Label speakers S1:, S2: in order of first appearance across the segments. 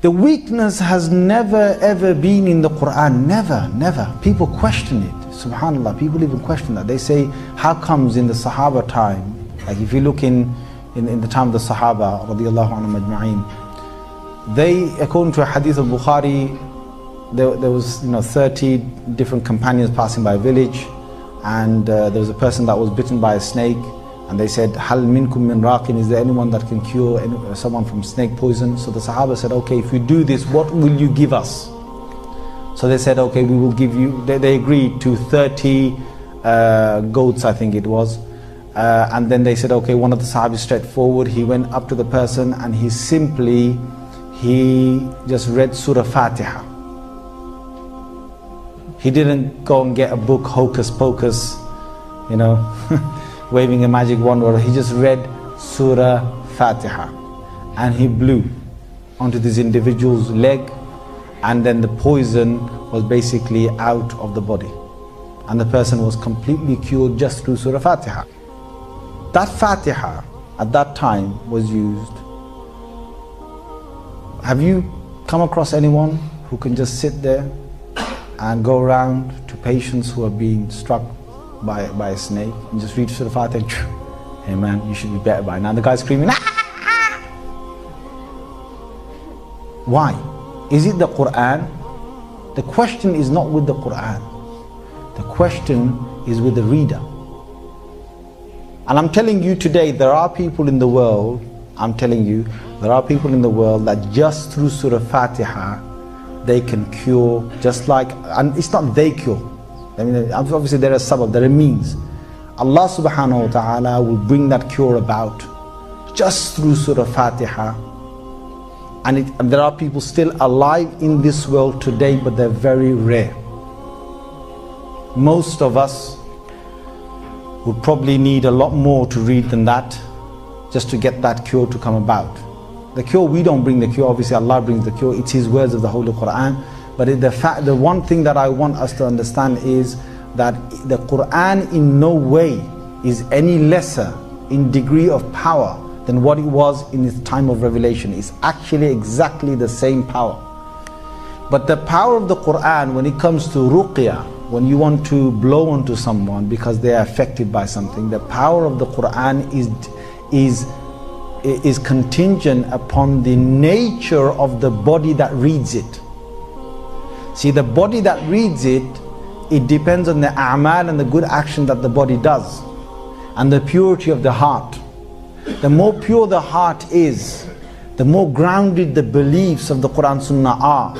S1: The weakness has never ever been in the Quran. Never, never. People question it. Subhanallah, people even question that. They say, how comes in the Sahaba time, like if you look in the time of the Sahaba, radiallahu anhum ajma'in, they, according to a hadith of Bukhari, there was 30 different companions passing by a village, and there was a person that was bitten by a snake, and they said, Hal minkum min raqin, is there anyone that can cure someone from snake poison? So the Sahaba said, okay, if you do this, what will you give us? So they said, okay, we will give you, they agreed to 30 goats, I think it was. And then they said, okay, one of the Sahabis straight forward, he went up to the person and he just read Surah Fatiha. He didn't go and get a book, hocus pocus, waving a magic wand, or he just read Surah Fatiha. And he blew onto this individual's leg, and then the poison was basically out of the body. And the person was completely cured just through Surah Fatiha. That Fatiha at that time was used. Have you come across anyone who can just sit there and go around to patients who are being struck by a snake and just read Surah Fatiha? Hey man, you should be better by now. The guy's screaming, ah! Why? Is it the Quran? The question is not with the Quran. The question is with the reader. And I'm telling you today, there are people in the world, that just through Surah Fatiha, they can cure, just like, and it's not they cure. I mean, obviously there are sabab, there are means. Allah subhanahu wa ta'ala will bring that cure about just through Surah Fatiha. And there are people still alive in this world today, but they're very rare. Most of us would probably need a lot more to read than that, just to get that cure to come about. The cure, we don't bring the cure, obviously Allah brings the cure, it's His words of the Holy Quran. But the one thing that I want us to understand is that the Quran in no way is any lesser in degree of power than what it was in its time of revelation. It's actually exactly the same power. But the power of the Quran, when it comes to ruqya, when you want to blow onto someone because they are affected by something, the power of the Quran is contingent upon the nature of the body that reads it. See, the body that reads it, it depends on the a'mal and the good action that the body does, and the purity of the heart. The more pure the heart is, the more grounded the beliefs of the Quran Sunnah are,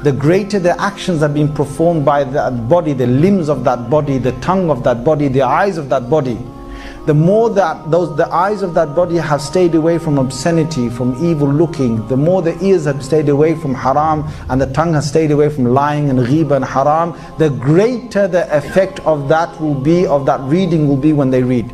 S1: the greater the actions are being performed by that body, the limbs of that body, the tongue of that body, the eyes of that body. The more that the eyes of that body have stayed away from obscenity, from evil looking, the more the ears have stayed away from haram, and the tongue has stayed away from lying and ghiba and haram, the greater the effect of that will be, of that reading will be when they read.